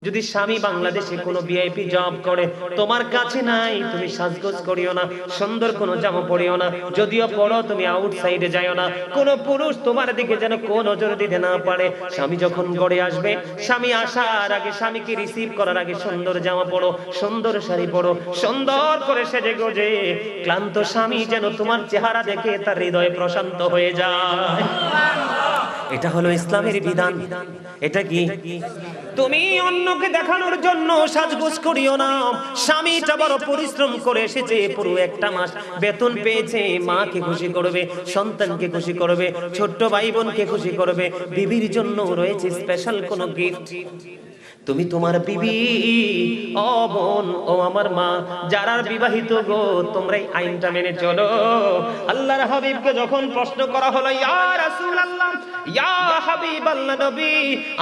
যদি স্বামী বাংলাদেশে কোনো ভিআইপি জব করে, তোমার কাছে নাই, তুমি সাজগোজ করিও না, সুন্দর কোনো জামা পরিও না, যদিও পরো তুমি আউটসাইডে যাইও না, কোনো পুরুষ তোমার দিকে যেন কোন নজর দিতে না পারে। স্বামী যখন ঘরে আসবে, স্বামী আসার আগে, স্বামীকে রিসিভ করার আগে সুন্দর জামা পরো, সুন্দর শাড়ি পরো, সুন্দর করে সেজে গোজে। ক্লান্ত স্বামী যেন তোমার চেহারা দেখে তার হৃদয় প্রশান্ত হয়ে যায়। এটা হলো ইসলামের বিধান। এটা কি তুমি অন্যকে দেখানোর জন্য সাজগোজ করিও না। স্বামীটা বড় পরিশ্রম করে এসেছে, পুরো একটা মাস বেতন পেয়েছে, মাকে খুশি করবে, সন্তানকে খুশি করবে, ছোট্ট ভাই বোনকে খুশি করবে, বিবির জন্য রয়েছে স্পেশাল কোনো গিফট। তুমি তোমার বিবি, ও বোন, ও আমার মা, যারা বিবাহিত গো, তোমরা এই আইনটা মেনে চলো। আল্লাহর হাবিবকে যখন প্রশ্ন করা হলো, ইয়া রাসূলুল্লাহ, ইয়া হাবিবাল্লাহ নবী,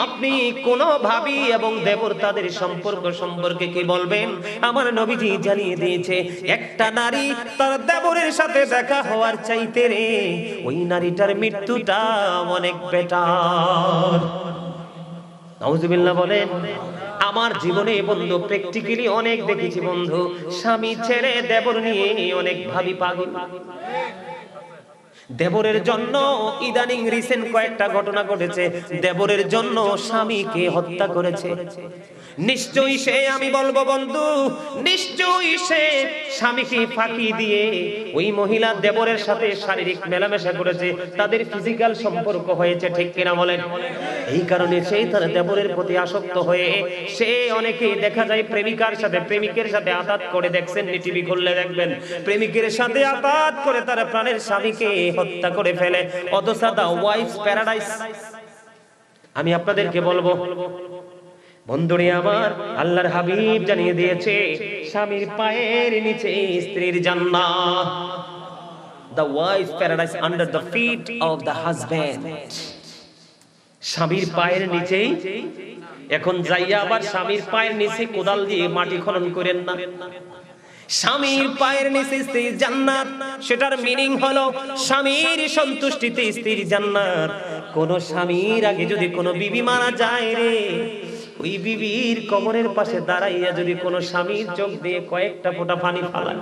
আপনি কোন ভাবি এবং দেবর তাদের সম্পর্ক সম্পর্কে কি বলবেন? আমার নবীজি জানিয়ে দিয়েছে, একটা নারী তার দেবরের সাথে দেখা হওয়ার চাইতে রে ওই নারীটার মৃত্যুটা অনেক বেটার। নাউজুবিল্লাহ বলেন। আমার জীবনে বন্ধু প্র্যাকটিক্যালি অনেক দেখেছি বন্ধু, স্বামী ছেড়ে দেবর নিয়ে অনেক ভাবি পাগল। দেবরের জন্য ইদানিং রিসেন্ট কয়েকটা ঘটনা ঘটেছে, দেবরের জন্য স্বামীকে হত্যা করেছে। নিশ্চয়ই সে, আমি বলবো বন্ধু, নিশ্চয়ই সে স্বামীকে ফাঁকি দিয়ে ওই মহিলা দেবরের সাথে শারীরিক মেলামেশা করেছে, তাদের ফিজিক্যাল সম্পর্ক হয়েছে, ঠিক কিনা বলেন? এই কারণে সেই তার দেবরের প্রতি আসক্ত হয়ে সে, অনেকে দেখা যায় প্রেমিকার সাথে, প্রেমিকের সাথে আঘাত করে, দেখছেন টিভি খুললে দেখবেন, প্রেমিকের সাথে আঘাত করে তার প্রাণের স্বামীকে হত্যা করে ফেলে। অথচ দা ওয়াইফ প্যারাডাইস। আমি আপনাদেরকে বলবো বন্ধুরে আমার, আল্লাহর হাবিব জানিয়ে দিয়েছে, স্বামীর পায়ের নিচে স্ত্রীর জান্নাত। The wife paradise under the feet of the husband. স্বামীর পায়ের নিচেই। এখন যাইয়া আবার স্বামীর পায়ের নিচে কোদাল দিয়ে মাটি খনন করেন না। স্বামীর পায়ের নিচে স্ত্রীর জান্নাত, সেটার মিনিং হলো স্বামীর সন্তুষ্টিতে স্ত্রীর জান্নাত। কোন স্বামীর আগে যদি কোনো বিবি মারা যায় রে, ওই বিবির কবরের পাশে দাঁড়াইয়া যদি কোনো স্বামীর চোখ দিয়ে কয়েকটা ফোঁটা পানি ফালায়,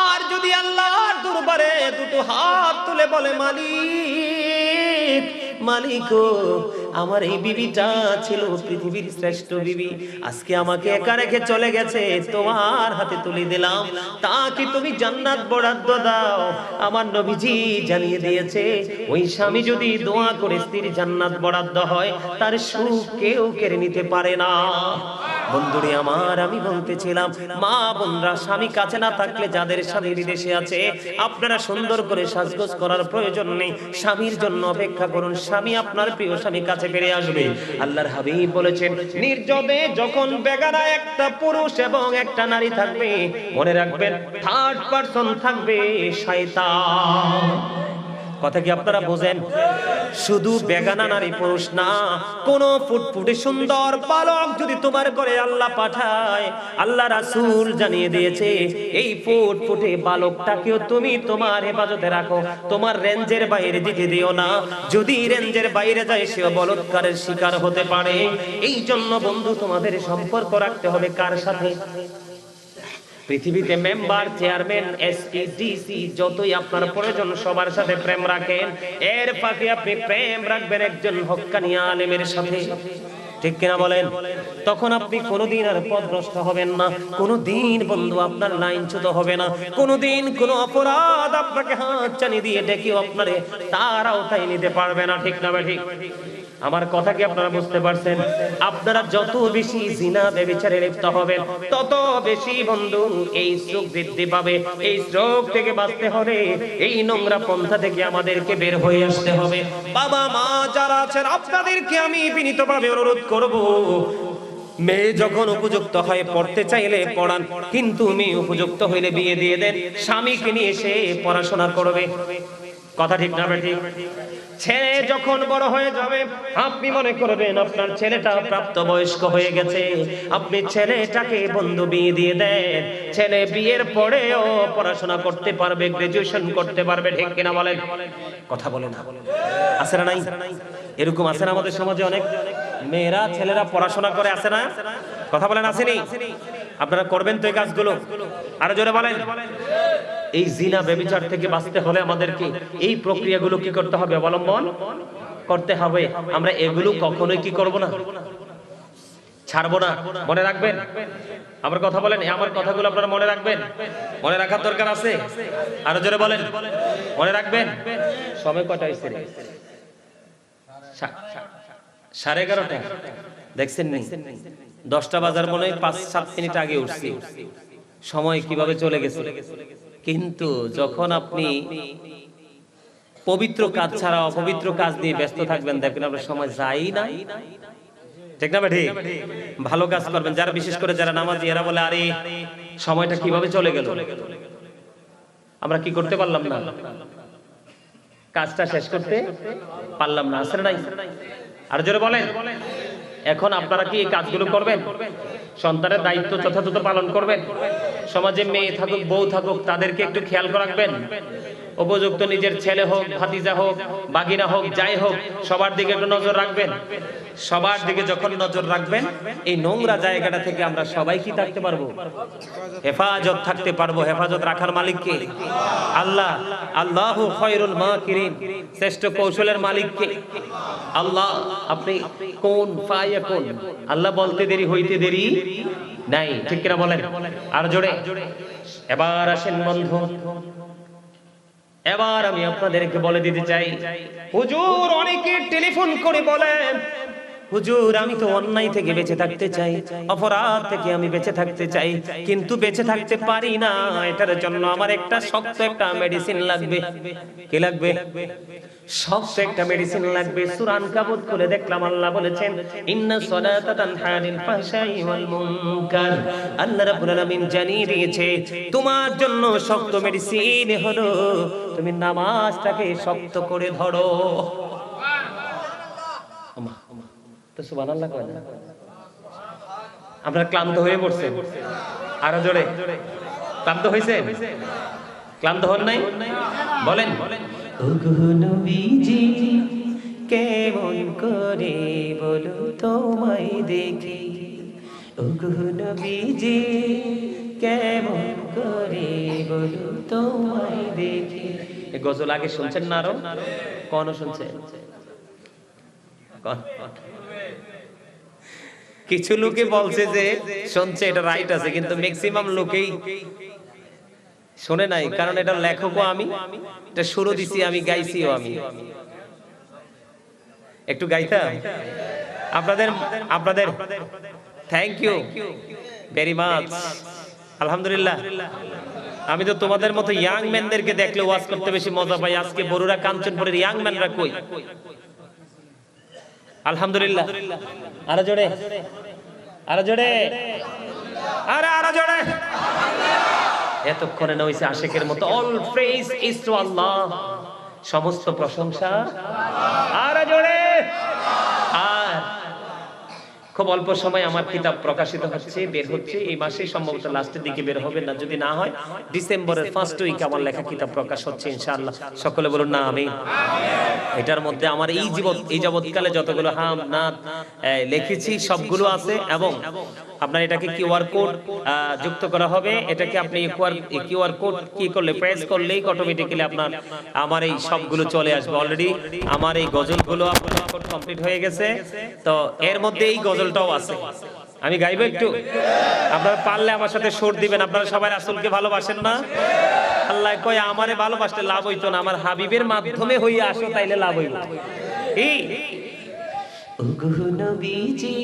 আর যদি আল্লাহর দরবারে দুটো হাত তুলে বলে, মালিক, মালিক, আমার এই বিবিটা ছিল পৃথিবীর শ্রেষ্ঠ বিবি, আজকে আমাকে একা রেখে চলে গেছে, তোমার হাতে তুলে দিলাম, তাকে তুমি জান্নাত বরাদ্দ দাও। আমার নবীজি জানিয়ে দিয়েছে, ওই স্বামী যদি দোয়া করে স্ত্রীর জান্নাত বরাদ্দ হয়, তার সুখ কেউ কেড়ে নিতে পারে না। বন্ধুরে আমার, আমি বলতেছিলাম, মা বোনরা, স্বামী কাছে না থাকলে, যাদের স্বামী বিদেশে আছে, আপনারা সুন্দর করে সাজগোজ করার প্রয়োজন নেই, স্বামীর জন্য অপেক্ষা করুন, স্বামী আপনার প্রিয় স্বামী কাছে ফিরে আসবে। আল্লাহর হাবিব বলেছেন, নির্জনে যখন বেগানা একটা পুরুষ এবং একটা নারী থাকবে, মনে রাখবেন থার্ড পারসন থাকবে শয়তান। কথা কি আপনারা বোঝেন? শুধু বেগানা নারী পুরুষ না, কোন ফুটফুটে সুন্দর বালক যদি তোমার ঘরে আল্লাহ পাঠায়, আল্লাহ রাসূল জানিয়ে দিয়েছে, এই ফুটফুটে বালকটাকেও তুমি তোমার হেফাজতে রাখো, তোমার রেঞ্জের বাইরে দিতে দিও না। যদি রেঞ্জের বাইরে যায়, সেও বলৎকারের শিকার হতে পারে। এই জন্য বন্ধু, তোমাদের সম্পর্ক রাখতে হবে কার সাথে? পৃথিবীতে মেম্বার, চেয়ারম্যান, এসপি, ডিসি, যতই আপনার প্রয়োজন সবার সাথে প্রেম রাখেন, এর ফাঁকে আপনি প্রেম রাখবেন একজন হক্কানি আলেমের সাথে, ঠিক কিনা বলেন? তখন আপনি কোনোদিন আর পথভ্রষ্ট হবেন না, কোনোদিন বন্ধু আপনার লাইনচ্যুত হবে না, কোনোদিন কোনো অপরাধ আপনাকে হাত চানি দিয়ে ডেকেও আপনারে তার আওতায় নিতে পারবে না, ঠিক না ঠিক? আমার কথা কি আপনারা বুঝতে পারছেন? আপনারা যত বেশি জিনা ব্যভিচারে লিপ্ত হবেন, তত বেশি বন্ধু এই স্ট্রোক বৃদ্ধি পাবে। এই স্ট্রোক থেকে বাঁচতে হলে, এই নোংরা পন্থা থেকে আমাদেরকে বের হয়ে আসতে হবে। বাবা মা যারা আছেন, আপনাদেরকে আমি বিনীতভাবে অনুরোধ করব, মেয়ে যখন উপযুক্ত হয় পড়তে চাইলে পড়ান, কিন্তু মেয়ে উপযুক্ত হইলে বিয়ে দিয়ে দেন, স্বামীকে নিয়ে এসে পড়াশোনা করবে। কথা ঠিক না ঠিক? ছেলে যখন বড় হয়ে যাবে, আপনি মনে করবেন আপনার ছেলেটা প্রাপ্তবয়স্ক হয়ে গেছে, আপনি ছেলেটাকে বন্ধু বিয়ে দিয়ে দেন, ছেলে বিয়ের পরেও পড়াশোনা করতে পারবে, গ্রাজুয়েশন করতে পারবে, ঠিক কিনা বলেন? কথা বলে না, আছে না নাই? এরকম আছে না আমাদের সমাজে অনেক? মেয়েরা ছেলেরা পড়াশোনা করে আছে না? কথা বলেন আসেনি? আপনারা করবেন তো এই কাজগুলো? আরো জোরে বলেন। এই জিনা ব্যভিচার থেকে বাঁচতে হলে আমাদেরকে এই প্রক্রিয়াগুলো কি করতে হবে? অবলম্বন করতে হবে। আমরা এগুলো কখনোই কি করব না, ছাড়বো না। মনে রাখবেন আমার কথা বলেন, আমার কথাগুলো আপনারা মনে রাখবেন। মনে রাখার দরকার আছে। আরো জোরে বলেন, মনে রাখবেন। সময় কয়টা হয়েছে? 11:30। দেখছেন নি 10টা বাজার মনে হয় 5-7 মিনিট আগে উঠছি। সময় কিভাবে চলে গেছে। কিন্তু যখন আপনি পবিত্র কাজ ছাড়া অপবিত্র কাজ নিয়ে ব্যস্ত থাকবেন, দেখবেন আপনার সময় যায় না। ঠিক না ঠিক? ভালো কাজ করবেন যারা, বিশেষ করে যারা নামাজি, এরা বলে আরে সময়টা কিভাবে চলে গেল, আমরা কি করতে পারলাম না, কাজটা শেষ করতে পারলাম না। আসলে নাই? আর জোরে বলেন। এখন আপনারা কি এই কাজগুলো করবেন? সন্তানের দায়িত্ব যথাযথ পালন করবেন। সমাজে মেয়ে থাকুক বউ থাকুক তাদেরকে একটু খেয়াল রাখবেন। উপযুক্ত নিজের ছেলে হোক, ভাতিজা হোক, বাগিনা হোক, যাই হোক, সবার দিকে একটু নজর রাখবেন। সবার দিকে যখন নজর রাখবেন, এই নোংরা জায়গাটা থেকে আমরা সবাই কি থাকতে পারবো? হেফাজত থাকতে পারবো। হেফাজত রাখার মালিক কে? আল্লাহ। আল্লাহু খায়রুল মাকিরিন, শ্রেষ্ঠ কৌশলের মালিক কে? আল্লাহ। আপনি কোন ফায়াকুন, আল্লাহ বলতে দেরি হইতে দেরি নাই। ঠিক কিনা বলেন? আর জোরে। এবার আসেন বন্ধু, এবার আমি আপনাদেরকে বলে দিতে চাই, হুজুর অনেকে টেলিফোন করে বলেন, হুজুর আমি তো অন্যায় থেকে বেঁচে থাকতে চাই, অপরাধ থেকে আমি বেঁচে থাকতে চাই, কিন্তু বেঁচে থাকতে পারি না। এটার জন্য আমার একটা শক্ত একটা মেডিসিন লাগবে। কি লাগবে? শক্ত একটা মেডিসিন লাগবে। সূরা আনকাবুত খুলে দেখলাম, আল্লাহ বলেছেন ইন্নাস সালাতা তানহা আনিল ফাহশাই ওয়াল মুনকার। আল্লাহ রাব্বুল আলামিন জানিয়ে দিয়েছে তোমার জন্য শক্ত মেডিসিন হলো তুমি নামাজটাকে শক্ত করে ধরো। তো সুবহানাল্লাহ কয় না? আপনারা ক্লান্ত হয়ে পড়ছেন? আরো জোরে। ক্লান্ত হইছেন? ক্লান্ত হন নাই? বলেন। ওগো নবীজি কেমন করে বলো তোমায় দেখি, ওগো নবীজি কেমন করে বলো তোমায় দেখি। এই গজল আগে শুনছেন না? আরো কোন শুনছেন? কিছু লোকে বলছে যে শুনছে, এটা রাইট আছে, কিন্তু ম্যাক্সিমাম লোকেই শোনে নাই। কারণ এটা লেখকও আমি, এটা সুরও দিছি আমি, গাইছিও আমি। একটু গাইতাম আপনাদের আপনাদের থ্যাংক ইউ ভেরি মাচ, আলহামদুলিল্লাহ। আমি তো তোমাদের মতো ইয়াং ম্যানদেরকে দেখলে ওয়াজ করতে বেশি মজা পাই। আজকে বড়ুরা কাঞ্চনপুরের ইয়াং ম্যানরা কই? আলহামদুলিল্লাহ। আরো জোরে, আরো জোরে, আরো জোরে। এতক্ষণে নইছে আশিকের মতো অল প্রেজ ইজ টু আল্লাহ, সমস্ত প্রশংসা। আরো জোরে। আর খুব অল্প সময় আমার কিতাব প্রকাশিত হচ্ছে, বের হচ্ছে। এই মাসে সম্ভবত লাস্টের দিকে বের হবে, না যদি না হয় ডিসেম্বরের ফার্স্ট উইকে আমার লেখা কিতাব প্রকাশ হচ্ছে ইনশাআল্লাহ। সকলে বলুন না আমিন। এটার মধ্যে আমার এই যাবৎকালে যতগুলো হাম নাত লিখেছি সবগুলো আছে, এবং আপনার এটাকে কিউআর কোড যুক্ত করা হবে। এটাকে আপনি কিউআর কোড কি করলে, প্রেস করলেই অটোমেটিক্যালি আপনার আমার এই সবগুলো চলে আসবে। অলরেডি আমার এই গজলগুলো আপনার কমপ্লিট হয়ে গেছে, তো এর মধ্যে এই গজলটাও আছে। আমি গাইবো একটু, আপনারা পারলে আমার সাথে সুর দিবেন। আপনারা সবাই রাসূলকে ভালোবাসেন না? আল্লাহ কয় আমারে ভালোবাসতে লাভ হইতো না, আমার হাবিবের মাধ্যমে হইয়া আসো তাইলে লাভ হইব। এই ওগো নবীজি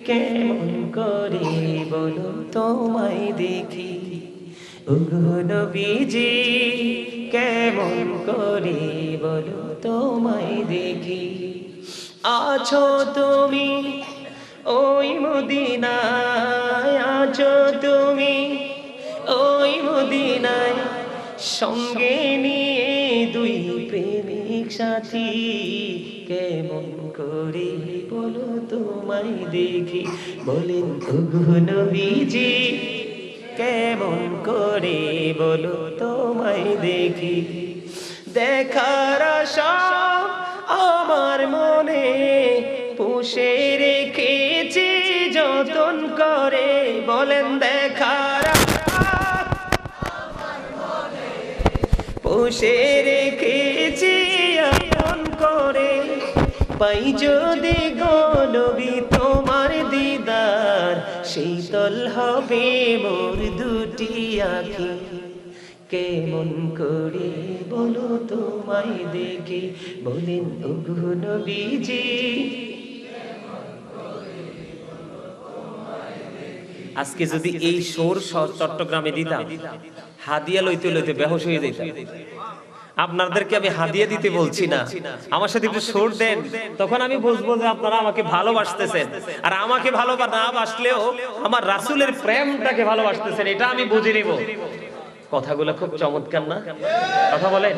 কেমন করে বলো তোমায় দেখি, ওগো নবীজি কেমন করে বলো তোমায় দেখি। আছো তুমি ওই মদিনায়, আছো তুমি ওই মদিনায়, সঙ্গে নিয়ে দুই প্রেমিক সাথী, কেমন করে বলো তোমায় দেখি। বলেন ওগো নবীজি কেমন করে বলো তোমায় দেখি। দেখার আশা আমার মনে পুষে রেখেছি যতন করে, বলেন দেখার পুষে রেখেছি আপন করে, পাই যদি গো নবী তোমার দিদার, শীতল হবে মোর দুটি আঁখি, কেমন করে বলো তোমায় দেখে, বলেন ওগো নবীজি। আজকে যদি এই সুর চট্টগ্রামে দিতাম, হাদিয়া লইতে লইতে বেহুশ হয়ে যেতাম। আপনাদেরকে আমি হাদিয়া দিতে বলছি না, আমার সাথে একটু সুর দেন, তখন আমি বুঝবো যে আপনারা আমাকে ভালোবাসতেছেন। আর আমাকে না বাসলেও আমার রাসূলের প্রেমটাকে ভালোবাসতেছেন, এটা আমি বুঝে নিব। কথাগুলো খুব চমৎকার না? কথা বলেন।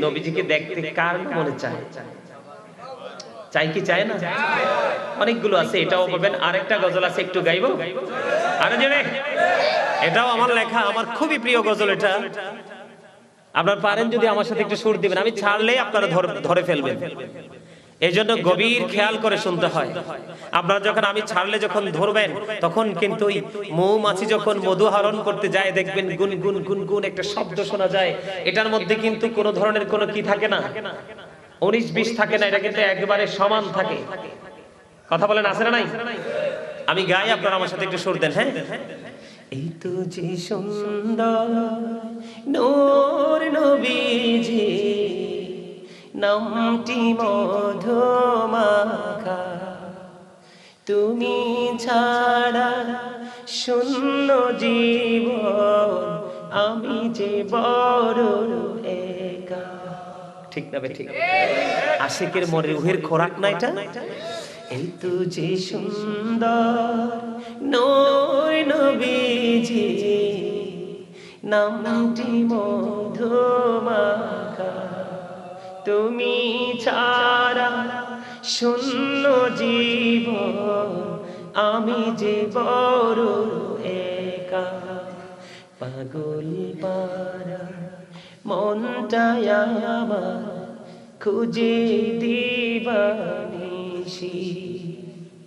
নবীজিকে দেখতে কার মনে চায়? চাই কি চায় না? অনেকগুলো আছে, এটাও পাবেন। আরেকটা গজল আছে, একটু গাইবো? আরে জেনে, এটাও আমার লেখা, আমার খুবই প্রিয় গজল এটা। আপনারা পারেন যদি আমার সাথে একটু সুর দিবেন, আমি ছাড়লে আপনারা ধরে ফেলবেন। এই জন্য গভীর খেয়াল করে শুনতে হয়। আপনারা যখন আমি ছাড়লে যখন ধরবেন, তখন কিন্তু ওই মৌমাছি যখন মধু হরণ করতে যায়, দেখবেন গুনগুন গুনগুন একটা শব্দ শোনা যায়। এটার মধ্যে কিন্তু কোনো ধরনের কোনো কি থাকে না, 19-20 থাকে না, এটা কিন্তু একবারে সমান থাকে। কথা বলেন, আছে না নাই? আমি গাই, আপনারা আমার সাথে একটু সুর দেন। হ্যাঁ, এই তো যে সুন্দর নূর নবীজি, নামটি মধুমাখা, তুমি ছাড়া শূন্য জীবন, আমি যে বড় একা। ঠিক না ঠিক? আশিকের মনে রুহের খোরাক না এটা? এই তো যে সুন্দর নূর নবীজি, নামটি মধুমাখা, তুমি ছাড়া শূন্য জীবন, আমি যে বড় একা। পাগল পারা মনটাই আমার খুঁজে দিবানিশি,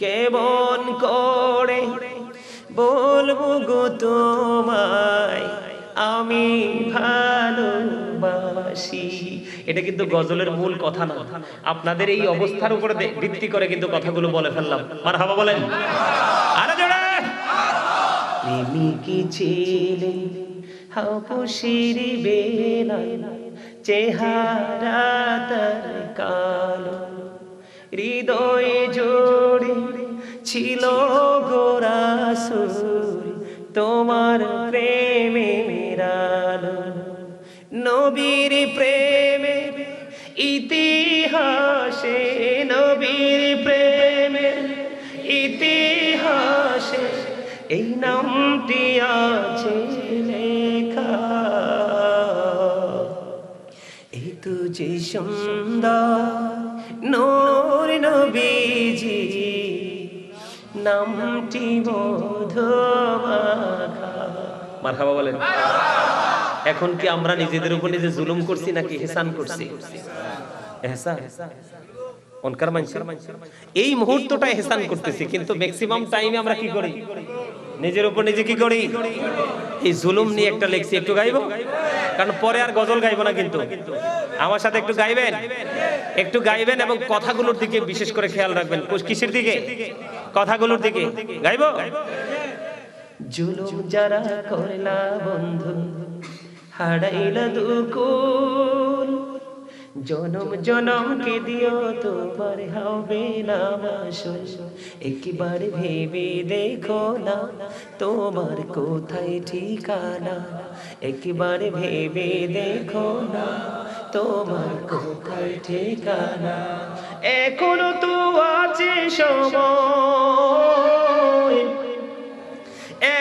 কেমন করে বলবো গো তোমায় আমি ভালোবাসি। এটা কিন্তু গজলের মূল কথা না, আপনাদের এই অবস্থার উপরে ভিত্তি করে কিন্তু কথাগুলো বলে ফেললাম। মারহাবা বলেন। আরে জোরে। তুমি কি ছিলে হাউশির বেলা, চেহারা তার কালো, হৃদয়ে জোড়ে ছিল গো রাসূল তোমার প্রেমে মেরালো। নবীর প্রেমে ইতিহাসে, নবীর প্রেমে ইতিহাসে এই নামটি আছে লেখা। এই তো যে সুন্দর নূর নবীজি, নামটি মধুমাখা। মারহাবা বলেন। এখন কি আমরা নিজেদের উপর নিজে জুলুম করছি নাকি ইহসান করছি? ইহসান। অনকার মানুষের এই মুহূর্তটা ইহসান করতেছি, কিন্তু ম্যাক্সিমাম টাইমে আমরা কি করি? নিজের উপর নিজে কি করি? এই জুলুম নিয়ে একটা লেখছি, একটু গাইবো? কারণ পরে আর গজল গাইবো না, কিন্তু আমার সাথে একটু গাইবেন, একটু গাইবেন এবং কথাগুলোর দিকে বিশেষ করে খেয়াল রাখবেন। কিসের দিকে? কথাগুলোর দিকে গাইবো। জুলুম যারা করলা বন্ধু, হারাইলা দুকুল, জনম জনমকে দিও তোমার হবে না মাসুল। একবার ভেবে দেখো না তোমার কোথায় ঠিকানা, একবার ভেবে দেখো না তোমার কোথায় ঠিকানা। এখনো তো আছে সময়,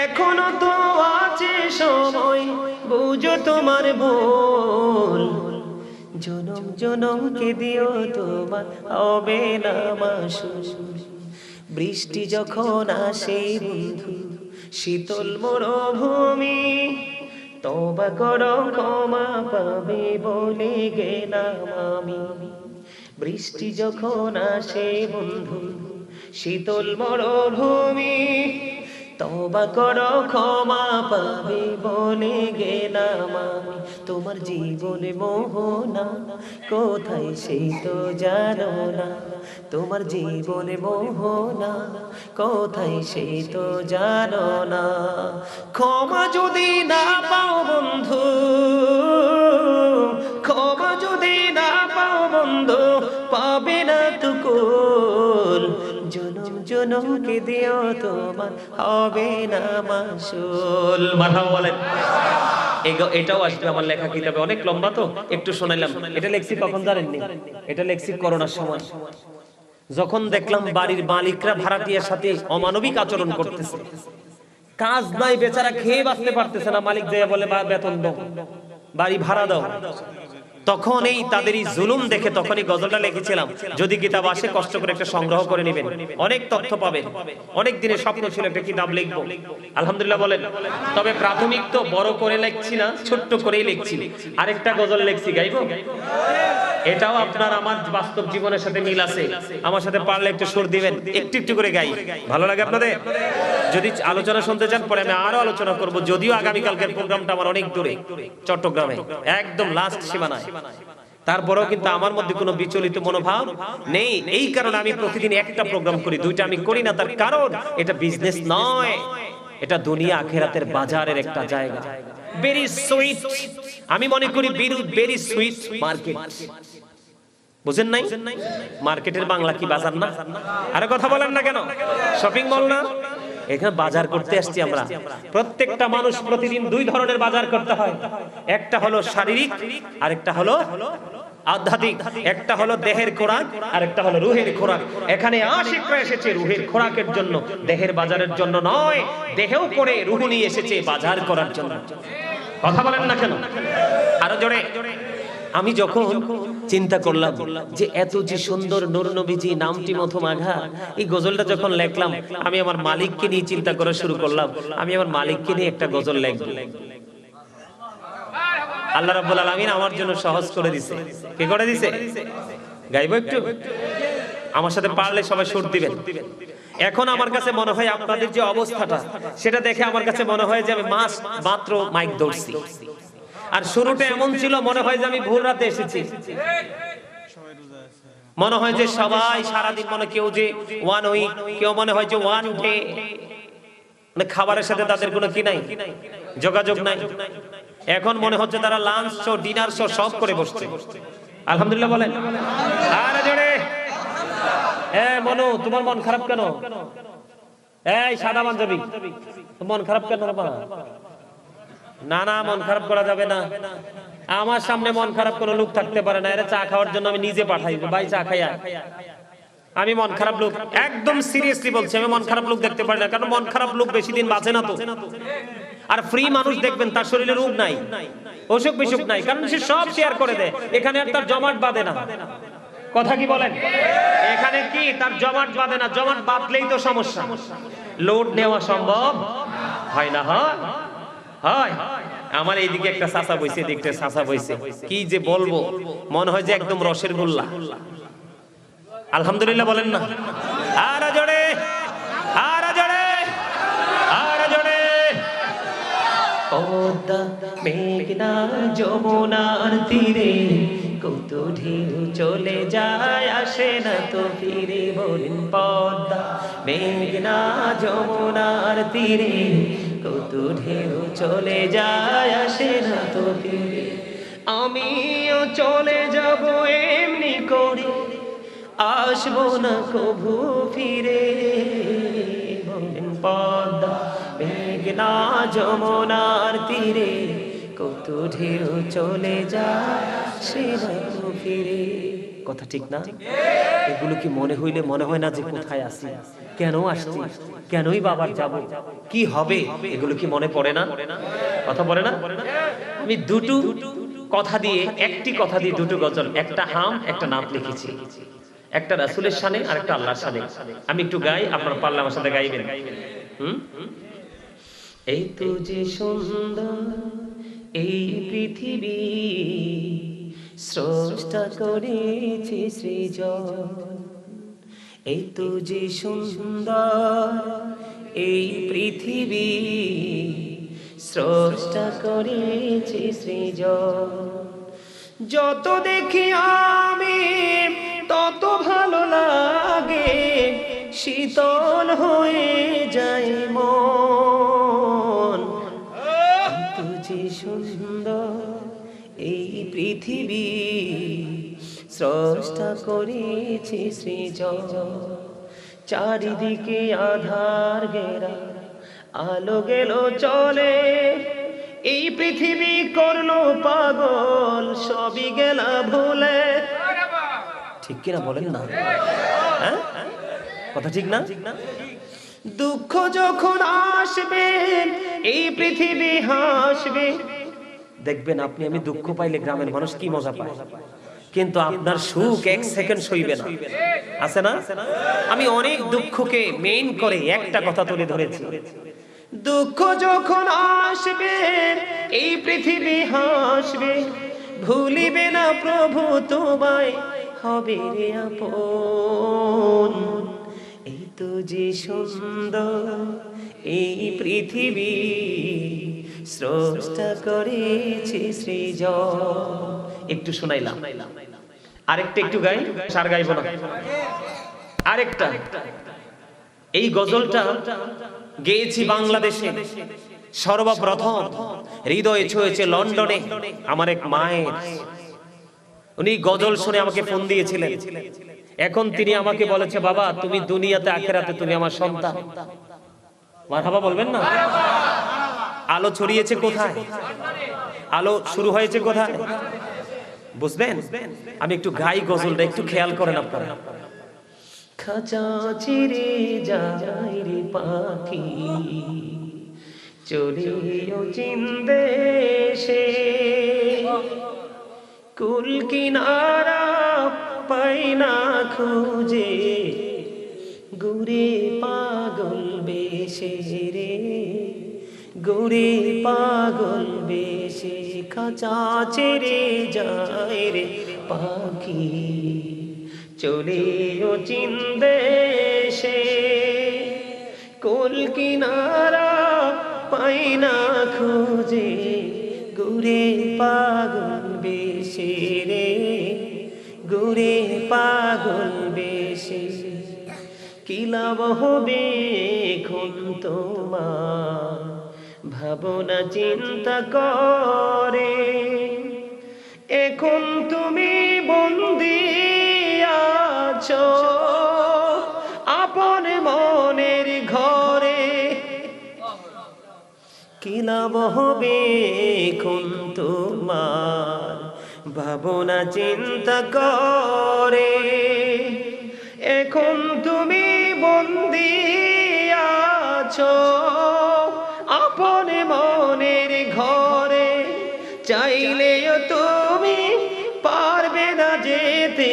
এখনো তো আছে সময়, বুঝো তোমার ভুল। জনম জনমকে দিও তোমার হবে না মাসুল। বৃষ্টি যখন আসে বন্ধু শীতল মরুভূমি, তওবা করো ক্ষমা পাবে বলে গেলাম আমি। বৃষ্টি যখন আসে বন্ধু শীতল মরুভূমি, তওবা করো ক্ষমা পাবে বলে গেলাম আমি। তোমার জীবনে মোহনা কোথায় সেই তো জানো না, তোমার জীবনে মোহনা কোথায় সেই তো জানো না। ক্ষমা যদি না পাও বন্ধু, ক্ষমা যদি না পাও বন্ধু, পাবে না তুকুল। জনম জনমকে দিও তোমার হবে না মাসুল। মারহাবা বলেন। এটাও আসবে আমার লেখা কিতাবে, অনেক লম্বা তো একটু শোনাইলাম। এটা লেখছি কখন জানেননি? এটা লেখছি করোনার সময়, যখন দেখলাম বাড়ির মালিকরা ভাড়াটিয়ার সাথে অমানবিক আচরণ করতেছে। কাজ নাই, বেচারা খেয়ে বাঁচতে পারতেছে না, মালিক যে বলে বেতন দাও, বাড়ি ভাড়া দাও। তখন এই তাদেরই জুলুম দেখে তখনই গজলটা লিখেছিলাম। যদি কিতাব আসে কষ্ট করে একটা সংগ্রহ করে নেবেন, অনেক তথ্য পাবেন। অনেক দিনের স্বপ্ন ছিল একটা কিতাব লিখবো, আলহামদুলিল্লাহ বলেন। তবে প্রাথমিক তো বড় করে লিখছি না, ছোট্ট করেই লিখছি। আরেকটা গজল লিখছি, গাইবো? এটাও আপনার আমার বাস্তব জীবনের সাথে মিল আছে। আমার সাথে পারলে একটু সুর দিবেন, একটু একটু করে গাই, ভালো লাগে আপনাদের? যদি আলোচনা শুনতে চান পরে আমি আরো আলোচনা করব, যদিও আগামীকালকের প্রোগ্রামটা আমার অনেক দূরে, চট্টগ্রামে, একদম লাস্ট সীমানায়। তারপরেও কিন্তু আমার মধ্যে কোনো বিচলিত মনোভাব নেই। এই কারণে আমি প্রতিদিন একটা প্রোগ্রাম করি, দুইটা আমি করি না। তার কারণ এটা বিজনেস নয়, এটা দুনিয়া আখিরাতের বাজারের একটা জায়গা। ভেরি সুইট, আমি মনে করি ভেরি সুইট মার্কেট। বুঝেন নাই? মার্কেটের বাংলা কি বাজার না? আরে কথা বলেন না কেন? শপিং মল না? এখানে বাজার করতে আসছি আমরা। প্রত্যেকটা মানুষ প্রতিদিন দুই ধরনের বাজার করতে হয়, একটা হলো শারীরিক আর একটা হলো আধ্যাত্মিক। একটা হলো দেহের খোরাক আর একটা হলো রুহের খোরাক। এখানে আশিকরা এসেছে রুহের খোরাকের জন্য, দেহের বাজারের জন্য নয়। দেহেও করে রুহ নিয়ে এসেছে বাজার করার জন্য। কথা বলেন না কেন? আরো জোরে। আমি যখন চিন্তা করলাম যে এত যে সুন্দর নূর নবীজি নামটি মথম আঘা, এই গজলটা যখন লেখলাম আমি আমার মালিককে নিয়ে চিন্তা করা শুরু করলাম। আমি আমার মালিককে নিয়ে একটা গজল লিখব। আল্লাহ রাব্বুল আলামিন আমার জন্য সহজ করে দিয়েছে। কি করে দিয়েছে? গাইবো একটু? আমার সাথে পারলে সবাই সুর দিবেন। এখন আমার কাছে মনে হয় আপনাদের যে অবস্থাটা সেটা দেখে আমার কাছে মনে হয় যে আমি মাত্র মাইক ধরছি। আর শুরুটা এমন ছিল মনে হয় যে আমি ভোর রাতে এসেছি। মনে হয় যে সবাই সারাদিন, মনে কেউ যে 1 উইক, কেউ মনে হয় যে 1 ডে। মানে খাবারের সাথে তাদের কোনো কি নাই, যোগাযোগ নাই। এখন মনে হচ্ছে তারা লাঞ্চ শো, ডিনার শো সব করে বসছে। আলহামদুলিল্লাহ বলেন। আরে জোরে। মনু, তোমার মন খারাপ কেন? এই সাদা পাঞ্জাবি, মন খারাপ কেন? না না, মন খারাপ করা যাবে না। আমার সামনে মন খারাপ কোনো লোক থাকতে পারে না। এরা চা খাওয়ার জন্য আমি নিজে পাঠাই, ভাই চা খাইয়া। আমি মন খারাপ লোক, একদম সিরিয়াসলি বলছি, আমি মন খারাপ লোক দেখতে পারি না। কারণ মন খারাপ লোক বেশি দিন বাঁচে না তো। আর ফ্রি মানুষ দেখবেন তার শরীরে রোগ নাই, অসুখ বিসুখ নাই, কারণ সে সব শেয়ার করে দেয়। এখানে আর তার জমাট বাঁধে না। কথা কি বলেন? এখানে কি তার জমাট বাঁধে না? জমাট বাঁধলেই তো সমস্যা, লোড নেওয়া সম্ভব হয় না। হয় আমার এইদিকে একটা চাচা বইছে, দেখতে চাচা বইছে, কি যে বলবো, মনে হয় যে একদম রসের গোল্লা। আলহামদুলিল্লাহ বলেন না? আর জোরে, আর জোরে, আর জোরে। পদ্মা মেঘনা যমুনার তীরে কত ঢেউ চলে যায়, আসে না তো ফিরে। বলেন পদ্মা মেঘনা যমুনার তীরে কত ঢেউ চলে যায়, আসে না তো ফিরে। আমিও চলে যাব এমনি করে, আসবো না কভু ফিরে। বলেন পদ্মা মেঘনা যমুনার তীরে কত ঢেউ চলে যায়, সে না তো ফিরে। কথা ঠিক না? এগুলো কি মনে হইলে মনে হয় না যে কোথায় আসি, কেন আসছি, কেনই বাবার যাব, কি হবে, এগুলো কি মনে পড়ে না? কথা বলে না? আমি দুটো কথা দিয়ে, একটি কথা দিয়ে দুটো গজল, একটা হাম একটা নাত লিখেছি। একটা রাসূলের শানে আর একটা আল্লাহর শানে। আমি একটু গাই, আপনারা পারলে আমার সাথে গাইবেন। এই তো যে সুন্দর এই পৃথিবী, স্রষ্টা করেছে সৃজন। এই তো যে সুন্দর এই পৃথিবী, স্রষ্টা করেছে সৃজন। যত দেখি আমি তত ভালো লাগে, শীতল হয়ে যায় মন। তো যে সুন্দর এই পৃথিবী, স্রষ্টা করেছে সৃজন। চারিদিকে আধার ঘেরা, আলো গেল চলে, এই পৃথিবী করলো পাগল, সবই গেলা ভুলে। ঠিক কিনা বলেন না? হ্যাঁ, কথা ঠিক না? দুঃখ যখন আসবে এই পৃথিবী হাসবে। দেখবেন আপনি আমি দুঃখ পাইলে গ্রামের মানুষ কি মজা পায়, কিন্তু আপনার সুখ এক সেকেন্ড সইবে না, আছে না? আমি অনেক দুঃখকে মেইন করে একটা কথা তুলে ধরেছি। দুঃখ যখন আসবে এই পৃথিবী হাসবে, ভুলিবে না প্রভু তোমায়, হবে রে আপন। এই তো যে সুন্দর এই পৃথিবী, স্রষ্টা করেছে সৃজন। একটু শোনাইলাম, আরেকটা একটু গাই, সার গাইব না। আরেকটা, এই গজলটা গেয়েছি বাংলাদেশে সর্বপ্রথম, হৃদয়ে ছুঁয়েছে লন্ডনে আমার এক মায়ের। উনি গজল শুনে আমাকে ফোন দিয়েছিলেন। এখন তিনি আমাকে বলেছে, বাবা তুমি দুনিয়াতে আখিরাতে তুমি আমার সন্তান। মারহাবা বলবেন না? আলো ছড়িয়েছে কোথায়? আলো শুরু হয়েছে কোথায়? বুঝলেন? আমি একটু গাই গজলটা, একটু খেয়াল করেন আপনারা। খাঁচা ছিঁড়ে যায় রে পাখি, চলিও চিনদেশে, কুল কিনারা পাই না খুঁজে, ঘুরে পাগল বেশে রে, ঘুরে পাগল বেশে। খাঁচা ছেড়ে যায় রে পাখি, চলিও চিনদেশে, কুল কিনারা পাই না খুঁজে, ঘুরে পাগল বেশে রে, ঘুরে পাগল বেশে। কি লাভ হবে এখন তোমার, ভাবনা চিন্তা করে, এখন তুমি বন্দী আছো আপন মনের ঘরে। কি লাভ হবে এখন তোমার, ভাবনা চিন্তা করে, এখন তুমি বন্দী আছো আপন মনের ঘরে। চাইলেও তুমি পারবে না যেতে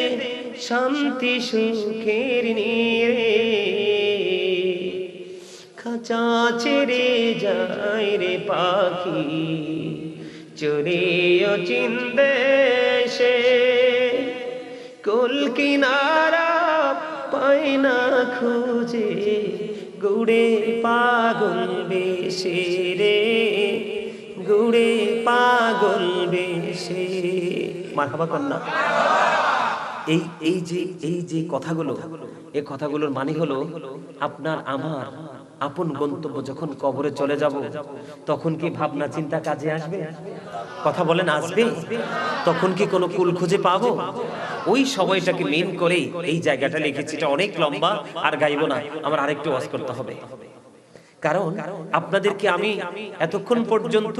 শান্তি সুখের নীড়ে। খাঁচা ছেড়ে যায় রে পাখি, চড়িও চিনদেশে, কুল কিনারা পাই না খুঁজে, ঘুরে পাগল বেশে রে, ঘুরে পাগল বেশে। মারহাবা কন্যা। এই যে কথাগুলো, এই কথাগুলোর মানে হলো আপনার আমার আপন গন্তব্য যখন কবরে চলে যাব, তখন কি ভাবনা চিন্তা কাজে আসবে? কথা বলেন, আসবে? তখন কি কোনো কুল খুঁজে পাবো? ওই সময়টাকে মেন করে এই জায়গাটা লিখেছি। এটা অনেক লম্বা, আর গাইবো না, আমার আরেকটু ওয়াজ করতে হবে। কারণ আপনাদেরকে আমি এতক্ষণ পর্যন্ত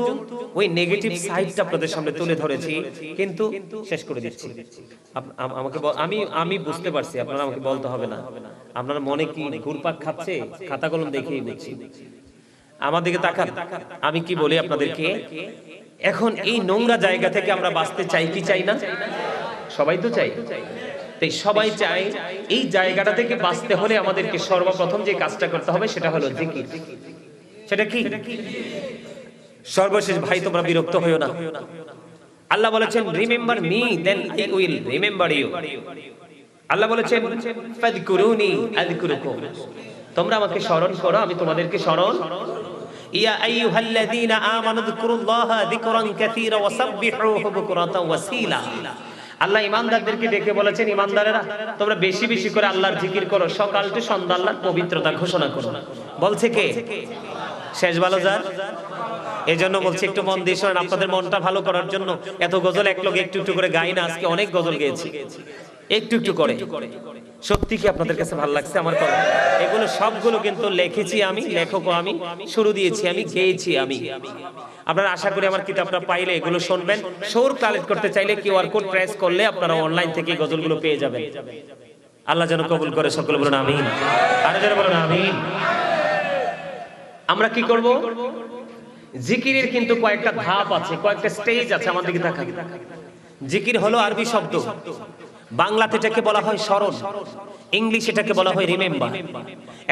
ওই নেগেটিভ সাইডটা আপনাদের সামনে তুলে ধরেছি, কিন্তু শেষ করে দিচ্ছি। আমাকে আমি বুঝতে পারছি, আপনারা আমাকে বলতে হবে না। আপনারা মনে কি ঘুরপাক খাচ্ছে, খাতা কলম দেখেই বুঝছি। আমার দিকে তাকান, আমি কি বলি আপনাদেরকে। এখন এই নোংরা জায়গা থেকে আমরা বাঁচতে চাই কি চাই না? সবাই তো চাই। তাই সবাই চাই এই জায়গাটা থেকে বাঁচতে হলে আমাদেরকে সর্বপ্রথম যে কাজটা করতে হবে সেটা হলো জিকির। সেটা কি? সর্বশেষ ভাই, তোমরা বিরক্ত হইও না, আল্লাহ বলেছেন remember me then I will remember you. Allah বলেছেন ফাযকুরুনি আযকুরুকুম, তোমরা আমাকে স্মরণ করো আমি তোমাদেরকে স্মরণ। ইয়া আইয়ুহাল্লাযীনা আমানু যকুরুল্লাহা যিকরান কাসীরা ওয়াসাব্বিহুহু বুকরাতাও ওয়াসীলা। আল্লাহ ইমানদারদেরকে ডেকে বলেছেন, ইমানদারেরা তোমরা বেশি বেশি করে আল্লাহর জিকির করো, সকাল থেকে সন্ধ্যা আল্লাহর পবিত্রতা ঘোষণা করো। বলছে কে? শেষ ভালো যার। এজন্য বলছি একটু মন দিয়ে শোনেন, আপনাদের মনটা ভালো করার জন্য এত গজল এক লোক একটু একটু করে গাই না, আজকে অনেক গজল গেয়েছি একটু একটু করে। সত্যি কি আপনাদের কাছে ভালো লাগছে আমার কথা? এগুলো সবগুলো কিন্তু লিখেছি আমি, লেখকও আমি, শুরু দিয়েছি আমি, গেয়েছি আমি। আপনারা আশা করি আমার কিতাবটা পাইলে এগুলো শুনবেন। সুর কালেক্ট করতে চাইলে কিউআর কোড প্রেস করলে আপনারা অনলাইন থেকে গজলগুলো পেয়ে যাবেন। আল্লাহ যেন কবুল করে, সকলে বলুন আমিন। আর যারা বলুন আমিন। আমরা কি করব? জিকিরের কিন্তু কয়েকটা ধাপ আছে, কয়েকটা স্টেজ আছে। আমাদের দিকে তাকান। জিকির হলো আরবি শব্দ, বাংলাতে এটাকে বলা হয় স্মরণ, ইংলিশ এটাকে বলা হয় রিমেম্বার।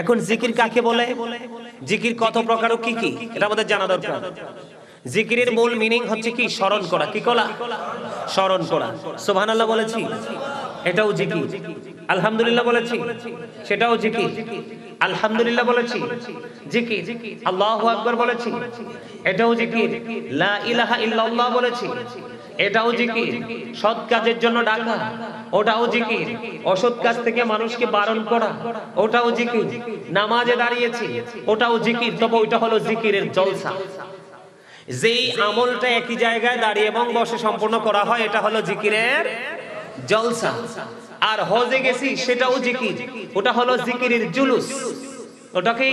এখন জিকির কাকে বলে, জিকির কত প্রকার ও কি কি এটা আমাদের জানা দরকার। জিকিরের মূল মিনিং হচ্ছে কি? স্মরণ করা। কি করা? স্মরণ করা। সুবহানাল্লাহ বলেছি, এটাও জিকির। আলহামদুলিল্লাহ বলেছি, সেটাও জিকির। আলহামদুলিল্লাহ বলেছি, জিকির। আল্লাহু আকবার বলেছি, এটাও জিকির। লা ইলাহা ইল্লাল্লাহ বলেছি, এটাও জিকির। সৎ কাজের জন্য ডাকা, ওটাও জিকির। অসৎ কাজ থেকে মানুষকে বারণ করা, ওটাও জিকির। নামাজে দাঁড়িয়েছি, ওটাও জিকির। তবে ওইটা হলো জিকিরের জলসা। যেই আমলটা একই জায়গায় দাঁড়িয়ে এবং বসে সম্পূর্ণ করা হয়, এটা হলো জিকিরের জলসা। আর হজে গেছি, সেটাও জিকির। ওটা হলো জিকিরের জুলুস। ওটা কি?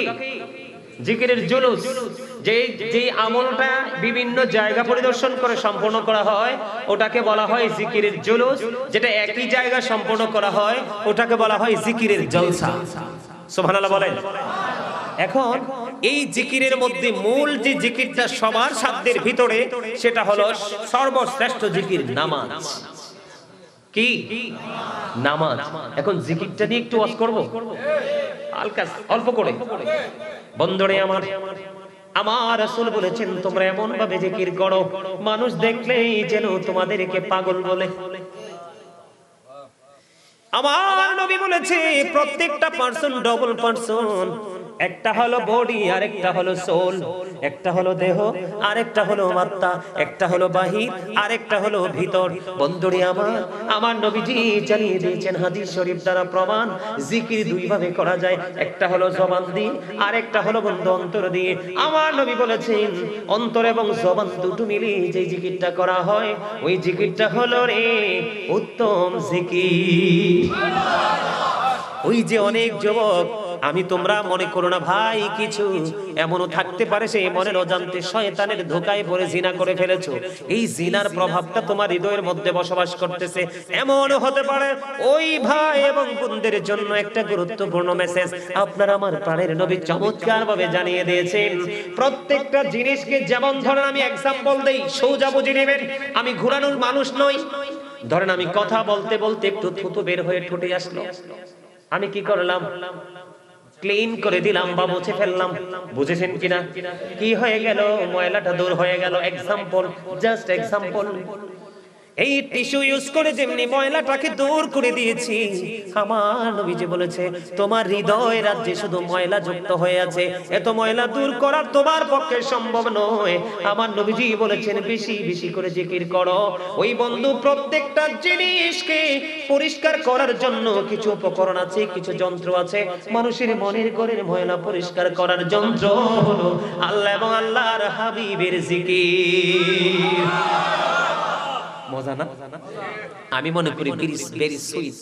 জিকিরের জুলুস। যে আমলটা বিভিন্ন জায়গা পরিদর্শন করে সম্পূর্ণ করা হয়, ওটাকে বলা হয় জিকিরের জুলুস। যেটা একই জায়গা সম্পূর্ণ করা হয়, ওটাকে বলা হয় জিকিরের জলসা। সুবহানাল্লাহ বলেন। এখন এই জিকিরের মধ্যে মূল যে জিকিরটা সবার সাধ্যের ভিতরে, সেটা হলো সর্বশ্রেষ্ঠ জিকির, নামাজ। কি? নামাজ। এখন জিকিরটা নিয়ে একটু ওয়াজ করব, হালকা অল্প করে। বন্ধুরে আমার, আমার রাসূল বলেছেন তোমরা এমন ভাবে জিকির করো মানুষ দেখলেই যেন তোমাদেরকে পাগল বলে। আমার নবী বলেছে প্রত্যেকটা পারসন ডবল পারসন। একটা হলো বডি, আরেকটা হলো সোল। একটা হলো দেহ, আরেকটা হলো আত্মা। একটা হলো বাহির, আরেকটা হলো ভিতর। বন্ধুরে আমার নবীজি জানিয়ে দিয়েছেন হাদিস শরীফ দ্বারা প্রমাণ, জিকির দুই ভাবে করা যায়। একটা হলো জবান দিয়ে, আরেকটা হলো বন্ধু অন্তর দিয়ে। আমার নবী বলেছেন অন্তর এবং জবান দুটো মিলিয়ে যে জিকিরটা করা হয়, ওই জিকিরটা হলো রে উত্তম জিকির। ওই যে অনেক যুবক, আমি তোমরা মনে করো না ভাই, কিছু এমনও থাকতে পারে সে মনের অজান্তে শয়তানের ধোঁকায় পড়ে জিনা করে ফেলেছো। এই জিনার প্রভাবটা তোমার হৃদয়ের মধ্যে বসবাস করতেছে। এমনও হতে পারে ওই ভাই এবং বোনদের জন্য একটা গুরুত্বপূর্ণ মেসেজ আপনার আমার প্রাণের নবী চমৎকার ভাবে জানিয়ে দিয়েছেন। প্রত্যেকটা জিনিসকে যেমন ধরেন, আমি এক্সাম্পল দেই, সোজা বুঝে নেবেন। আমি ঘুরানোর মানুষ নই। ধরেন আমি কথা বলতে বলতে একটু থুতু বের হয়ে ঠোঁটে আসলো, আমি কি করলাম? ক্লিন করে দিলাম বা মুছে ফেললাম। বুঝেছেন কিনা? কি হয়ে গেল? ময়লাটা দূর হয়ে গেল। Example, just example. এই টিস্যু ইউজ করে যেমনি ময়লাটাকে দূর করে দিয়েছি, আমার নবীজি বলেছে তোমার হৃদয় রাজ্যে শুধু ময়লা যুক্ত হয়ে আছে, এত ময়লা দূর করা তোমার পক্ষে সম্ভব নয়। আমার নবীজি বলেছেন বেশি বেশি করে জিকির করো। ওই বন্ধু, প্রত্যেকটা জিনিসকে পরিষ্কার করার জন্য কিছু উপকরণ আছে, কিছু যন্ত্র আছে। মানুষের মনের ঘরের ময়লা পরিষ্কার করার যন্ত্র হলো আল্লাহ এবং আল্লাহর হাবিবের জিকির। মজা না? আমি মনে করি ভেরি সুইট,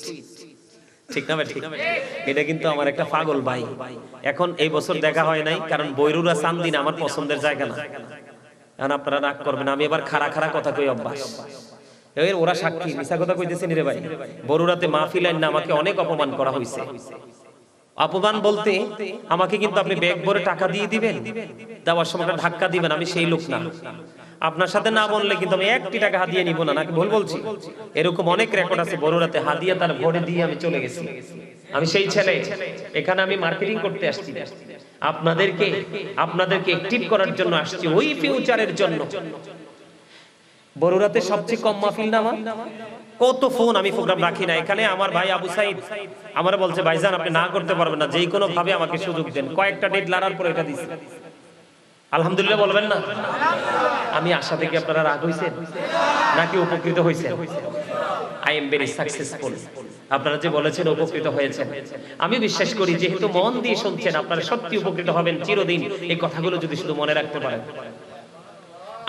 ঠিক না? ঠিক। এটা কিন্তু আমার একটা পাগল ভাই। এখন এই বছর দেখা হয় নাই, কারণ বৈরুরা চান্দিনা আমার পছন্দের জায়গা না। এখন আপনারা রাগ করবেন, আমি এবার খাড়া খাড়া কথা কই অভ্যাস। ওরা সাক্ষী, মিছা কথা কইতেছেন রে ভাই। বরুরাতে মাহফিল আইন না আমাকে অনেক অপমান করা হয়েছে। অপমান বলতে আমাকে কিন্তু আপনি ব্যাগ ভরে টাকা দিয়ে দিবেন, দেওয়ার সময় ধাক্কা দিবেন, আমি সেই লোক না। আপনার সাথে না বললে কিন্তু আমি একটি টাকা হাদিয়া নিব না, নাকি ভুল বলছি? এরকম অনেক রেকর্ড আছে। বড়রাতে হাদিয়া তার ভরে দিয়ে আমি চলে গেছি। আমি সেই ছেলে। এখানে আমি মার্কেটিং করতে আসছি, আপনাদেরকে অ্যাক্টিভ করার জন্য আসছি, ওই ফিউচারের জন্য। বড়ুরাতে সবচেয়ে কম মাহফিল না আমার? কত ফোন, আমি প্রোগ্রাম রাখি না এখানে। আমার ভাই আবু সাইদ আমার বলছে, ভাইজান আপনি না করতে পারবেন না, যেই কোনো ভাবে আমাকে সুযোগ দেন। কয়েকটা ডেট লড়ার পর এটা দিছে। আলহামদুলিল্লাহ বলবেন না? আমি আশা থেকে আপনারা রাগ হইছেন নাকি উপকৃত হয়েছেন? I am very successful. আপনারা যে বলেছেন উপকৃত হয়েছেন, আমি বিশ্বাস করি যেহেতু মন দিয়ে শুনছেন আপনারা সত্যি উপকৃত হবেন চিরদিন, এই কথাগুলো যদি শুধু মনে রাখতে পারেন।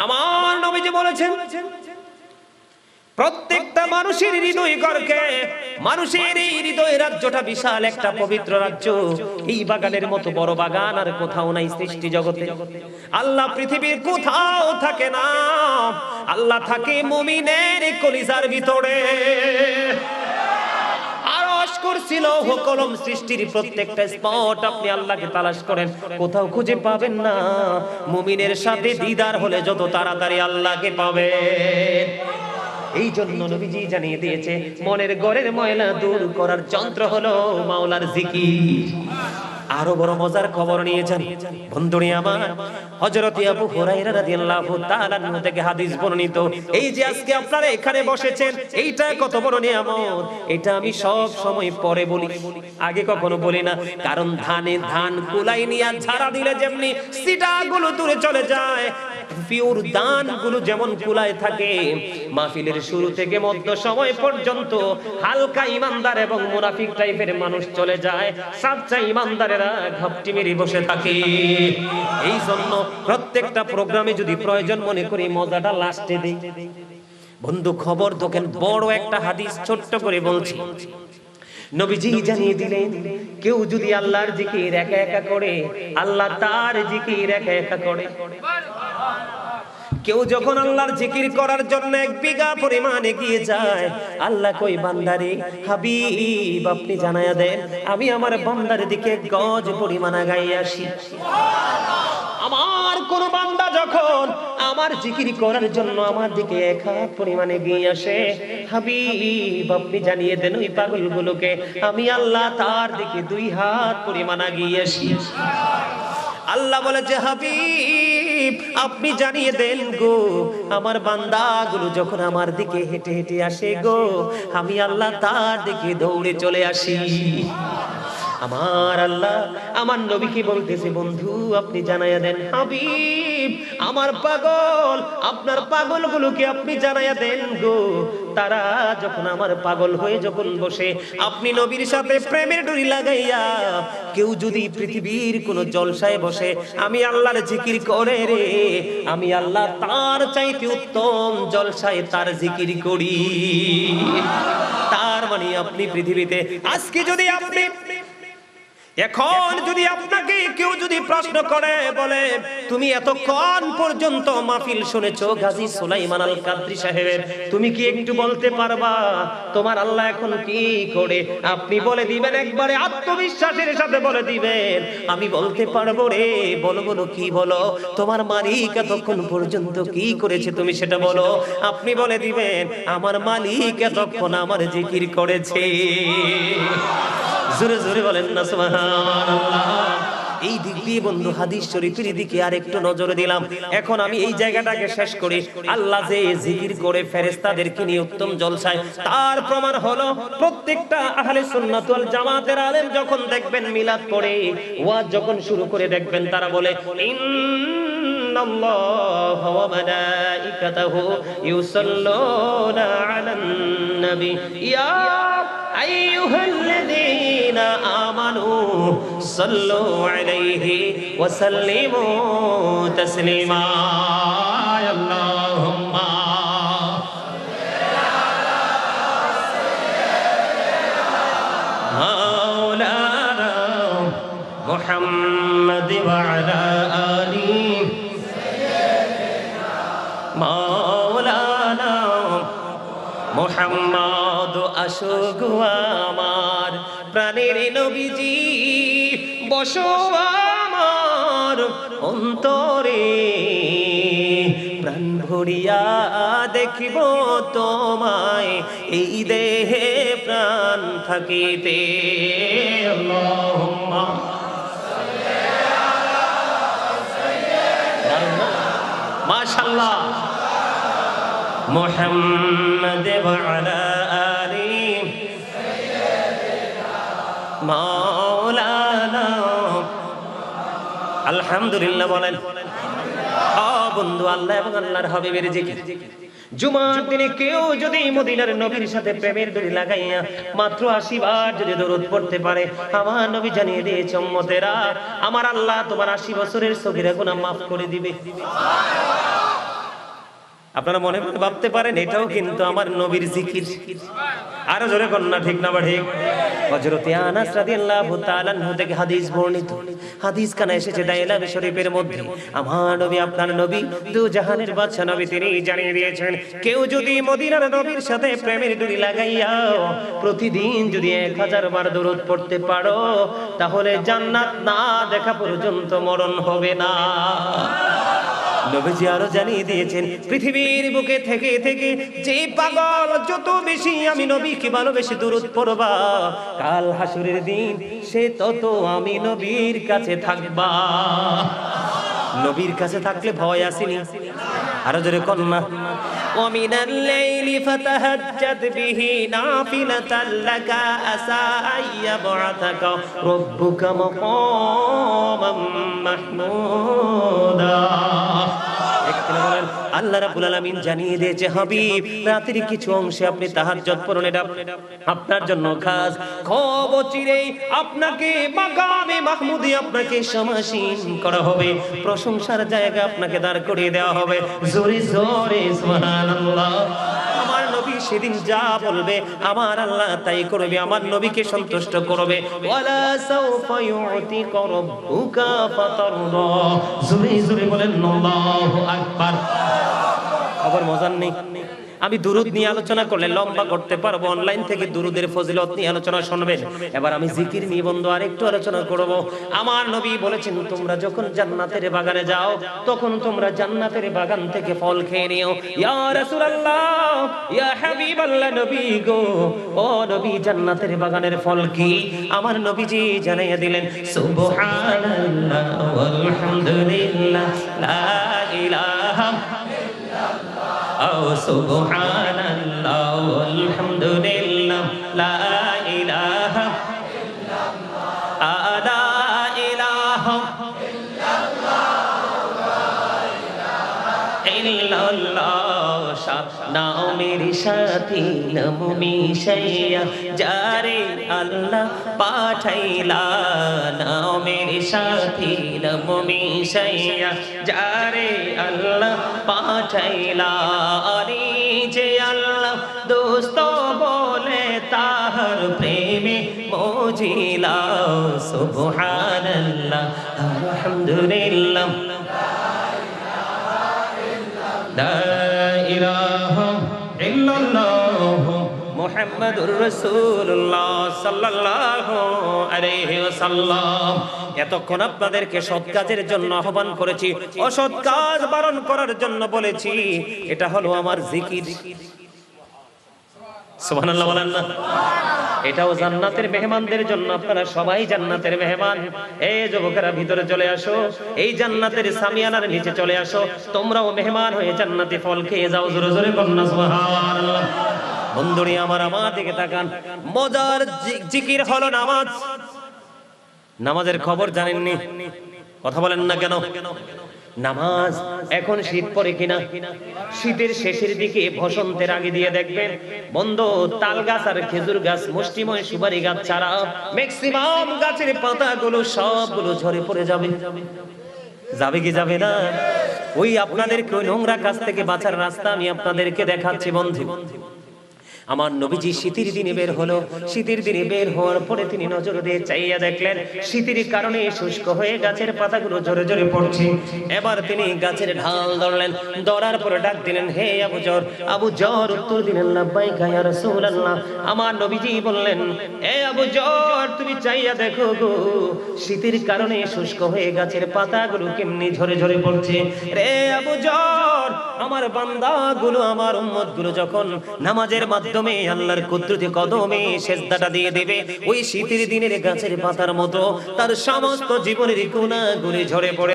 আমার নবীজি বলেছেন প্রত্যেকটা মানুষের হৃদয় গর্কে, মানুষের এই হৃদয় রাজ্যটা বিশাল একটা পবিত্র রাজ্য। এই বাগানের মতো বড় বাগান আর কোথাও নাই সৃষ্টি জগতে। আল্লাহ পৃথিবীর কোথাও থাকে না, আল্লাহ থাকে মুমিনের কলিজার ভিতরে। ছিল কলম সৃষ্টির প্রত্যেকটা স্পট আপনি আল্লাহকে তালাশ করেন, কোথাও খুঁজে পাবেন না। মুমিনের সাথে দিদার হলে যত তাড়াতাড়ি আল্লাহকে পাবেন। এই জন্য নবীজি জানিয়ে দিয়েছে মনের গড়ের ময়লা দূর করার যন্ত্র হলো মাওলার জিকির। আরো বড় মজার খবর নিয়ে যান বন্ধুরে আমার, হযরত আবু হুরায়রা রাদিয়াল্লাহু তাআলা আনহু থেকে হাদিস বর্ণিত। এই যে আজকে আপনারা এখানে বসেছেন, এইটা কত বড় নিয়ামত, এটা আমি সব সময় পরে বলি, আগে কখনো বলি না। কারণ ধান কুলাই নিয়ে ঝাড়া দিলে যেমনি সিটাগুলো দূরে চলে যায়, পিওর দান গুলো যেমন কুলায় থাকে, মাহফিলের শুরু থেকে মধ্য সময় পর্যন্ত হালকা ইমানদার এবং মুনাফিক টাইপের মানুষ চলে যায়, সাচ্চা ইমানদারেরা ঘাপটি মেরে বসে থাকে। এই জন্য প্রত্যেকটা প্রোগ্রামে যদি প্রয়োজন মনে করি মজাটা লাস্টে দেই। বন্ধু খবর দেখেন, বড় একটা হাদিস ছোট্ট করে বলছি। নবীজি জানিয়ে দিলেন কেউ যদি আল্লাহর জিকির একা একা করে, আল্লাহ তার জিকির একা একা করে। কেউ যখন আল্লাহর জিকির করার জন্য 1 বিঘা পরিমাণ এগিয়ে যায়, আল্লাহ কই বান্দারে হাবিব আপনি জানায়া দেন আমি আমার বান্দার দিকে গজ পরিমাণ আগাইয়া আসি। আমার কোন বান্দা যখন আমার জিকির করার জন্য আমার দিকে 1 হাত পরিমাণ এগিয়ে আসে, হাবিব আপনি জানিয়ে দেন ওই পাগলগুলোকে আমি আল্লাহ তার দিকে 2 হাত পরিমাণ এগিয়ে আসি। আল্লাহ বলে যে হাবিব আপনি জানিয়ে দেন গো আমার বান্দাগুলো যখন আমার দিকে হেঁটে হেঁটে আসে গো, আমি আল্লাহ তার দিকে দৌড়ে চলে আসি। আমার আল্লাহ আমার নবীকে বলতেছে বন্ধু আপনি জানাইয়া দেন হাবিব আমার পাগল আপনার পাগলগুলোকে আপনি জানাইয়া দেন গো, তারা যখন আমার পাগল হয়ে যখন বসে আপনি নবীর সাথে প্রেমের ডুরি লাগাইয়া, কেউ যদি পৃথিবীর কোন জলসায় বসে আমি আল্লাহর জিকির করে রে, আমি আল্লাহ তার চাইতে উত্তম জলসায় তার জিকির করি। তার মানে আপনি পৃথিবীতে আজকে যদি আপনি এখন যদি আপনাকে কেউ যদি প্রশ্ন করে বলে তুমি এতক্ষণ পর্যন্ত মাহফিল শুনেছো গাজী সুলাইমান আল কাদরী সাহেবের, তুমি কি একটু বলতে পারবা তোমার আল্লাহ এখন কি করে? আপনি বলে দিবেন একবারে আত্মবিশ্বাসের সাথে বলে দিবেন আমি বলতে পারবো রে। বলো বলো কি বলো, তোমার মালিক এতক্ষণ পর্যন্ত কি করেছে তুমি সেটা বলো। আপনি বলে দিবেন আমার মালিক এতক্ষণ আমার জিকির করেছে। জোরে জোরে বলেন না সুবহানাল্লাহ। এই দিক দিয়ে বন্ধু হাদিস শরীফের দিকে আরেকটু নজর দিলাম। এখন আমি এই জায়গাটাকে শেষ করি। আল্লাহ যে জিকির করে ফেরেশতাদেরকে নিয়ে উত্তম জলসায়, তার প্রমাণ হলো প্রত্যেকটা আহলে সুন্নাত ওয়াল জামাতের আলেম যখন দেখবেন মিলাদ পড়ে ওয়াজ যখন শুরু করে দেখবেন তারা বলে ইন্নাল্লাহা ওয়া মালাইকাতাহু ইউসাল্লুনা আলান নবী ইয়া আইয়ুহাল্লাযীনা আমানু সাল্লু আলাইহি ওয়া সাল্লিমু তাসলিমা। আল্লাহুম্মা মাওলানা মুহাম্মাদ ওয়া আলা আলি মাওলানা মুহাম্মদ আসুক আমার প্রাণের নবীজি বসো আমার অন্তরে, প্রাণ ভরিয়া দেখিব তোমায় এই দেহে প্রাণ থাকিতে। আল্লাহুম্মা মাশাআল্লাহ মুহাম্মাদ ওয়া আলা আলি মাওলানা। আলহামদুলিল্লাহ বলেন। বন্ধু, আল্লাহ এবং আল্লাহর হাবিবের জিকির। জুমার দিনে কেউ যদি মদিনার নবীর সাথে প্রেমের দড়ি লাগাইয়া মাত্র 80 বার যদি দরুদ পড়তে পারে, আমার নবী জানিয়ে দিয়েছে উম্মতেরা, আমার আল্লাহ তোমার 80 বছরের সগীরা গুনাহ মাফ করে দিবে। আপনারা মনে মনে ভাবতে পারেন এটাও কিন্তু আমার নবীর জিকির। আরো জোরে কন্যা ঠিক না ঠিক? হযরত আনাস রাদিয়াল্লাহু তাআলা আনহু থেকে হাদিস বর্ণিত, হাদিস কানা এসেছে দাইলামি শরীফের মধ্যে। আমার নবী, আপনার নবী, দু জাহানের বাদশা নবী, তিনি জানিয়ে দিয়েছেন কেউ যদি মদিনার নবীর সাথে প্রেমের ডুরি লাগাইয়া প্রতিদিন যদি 1000 বার দরুদ পড়তে পারো, তাহলে জান্নাত না দেখা পর্যন্ত মরণ হবে না। নবীজি আরো জানিয়ে দিয়েছেন পৃথিবীর বুকে থেকে থেকে যে পাগল যত বেশি আমি নবীকে ভালোবেসে দরুদ পড়বা, কাল হাসরের দিন সে তত আমি নবীর কাছে থাকবা। নবীর কাছে থাকলে ভয় আসেনি? আরো জোরে কন্যা। ওয়া মিনাল লাইলি ফাতাহাজ্জাদ বিহি নাফিলাতাল লাকা আসা আইয়াবআতাকা রাব্বুকা মাকামান মাহমুদা। আল্লাহ রাব্বুল আলামিন জানিয়ে দিয়েছে, হাবিব রাতের কিছু অংশে আপনি তাহাজ্জুদ পড়ুন, এটা আপনার জন্য খাস। খুব চিরেই আপনাকে মাকামে মাহমুদি, আপনাকে সমাসীন করা হবে, প্রশংসার জায়গা আপনাকে দাঁড় করিয়ে দেওয়া হবে। জোরে জোরে সুবহানাল্লাহ। আমার নবী সেদিন যা বলবে আমার আল্লাহ তাই করবে, আমার নবীকে সন্তুষ্ট করবে। ওয়ালা সাওফা ইউতিকা রাব্বুকা ফাতারদা। জোরে জোরে বলেন আল্লাহু আকবার। খবর মজার নেই? আমি দুরুদ নিয়ে আলোচনা করলে লম্বা করতে পারবো, অনলাইন থেকে দুরুদের ফজিলত নিয়ে আলোচনা শুনবেন। এবার আমি জিকির নিয়ে বন্ধু আরেকটু আলোচনা করব। আমার নবী বলেছেন তোমরা যখন জান্নাতের বাগানে যাও তখন তোমরা জান্নাতের বাগান থেকে ফল খেয়ে নিও। ইয়া রাসূলুল্লাহ, ইয়া হাবিবাল্লাহ, নবী গো, ও নবী, জান্নাতের বাগানের ফল কি? আমার নবীজি জানাইয়া দিলেন সুবহানাল্লাহ ওয়ালহামদুলিল্লাহ লা ইলাহা সুবহানাল্লাহ ওয়ালহামদুলিল্লাহ লা ইলাহা ইল্লাল্লাহ লা ইলাহা ইল্লাল্লাহ। নাও মেরি সাথী নমো মিশাইয়া যারে আল্লাহ পাঠাইলা, নাও মেরি সাথী নমো মিশাইয়া যারে আল্লাহ পাঠাইলা। আরে যে আল্লাহ দোস্ত বলে তাহার প্রেমে মজিলা। সুবহানাল্লাহ আলহামদুলিল্লাহ লা ইলাহা ইল্লাল্লাহ মুহাম্মাদুর রাসূলুল্লাহ সাল্লাল্লাহু আলাইহি ওয়াসাল্লাম। এতক্ষণ আপনাদেরকে সৎ কাজের জন্য আহ্বান করেছি, অসৎ কাজ বারণ করার জন্য বলেছি। এটা হলো আমার জিকির। সুবহানাল্লাহ বলেন না? এটাও জান্নাতের মেহমানদের জন্য। আপনারা সবাই জান্নাতের মেহমান। এই যুবকেরা ভিতরে চলে আসো, এই জান্নাতের সামিয়ানার নিচে চলে আসো, তোমরাও মেহমান হয়ে জান্নাতি ফল খেয়ে যাও। জোরে জোরে বলুন সুবহানাল্লাহ। বন্ধুরি আমার দিকে তাকান। মজার জিকির হলো নামাজ। নামাজের খবর জানেননি? কথা বলেন না কেন? নামাজ এখন শীত পড়ে কিনা, শীতের শেষের দিকে বসন্তের আগে দিয়ে দেখবেন বন্ধু, তাল গাছ আর খেজুর গাছ, মুষ্টিময় সুপারি গাছ ছাড়া ম্যাক্সিমাম গাছের পাতাগুলো সবগুলো ঝরে পড়ে যাবে। যাবে কি যাবে না? ওই আপনাদেরকে ওই নোংরা কাজ থেকে বাঁচার রাস্তা আমি আপনাদেরকে দেখাচ্ছি বন্ধু। আমার নবীজি শীতের দিনে বের হলো। শীতের দিনে বের হওয়ার পরে তিনি নজর দিয়ে চাইয়া দেখলেন শীতের কারণে শুষ্ক হয়ে গাছের পাতাগুলো ঝরে ঝরে পড়ছে। এবার তিনি গাছের ঢাল ধরলেন, ধরার পরে ডাক দিলেন, হে আবু জর। আবু জর উত্তর দিলেন, লাব্বাইকা ইয়া রাসূলুল্লাহ। আমার নবীজি বললেন, হে আবু জর, তুমি চাইয়া দেখো গো, শীতের কারণে শুষ্ক হয়ে গাছের পাতাগুলো কেমনি ঝরে ঝরে পড়ছে। রে আবু জর, আমার বান্দাগুলো, আমার উম্মতগুলো যখন নামাজের মাধ্যমে আল্লাহর কুদরতি কদমে সিজদাটা দিয়ে দেবে, ওই শীতের দিনের গাছের পাতার মতো তার সমস্ত জীবনের গুনাহগুলি ঝরে পড়ে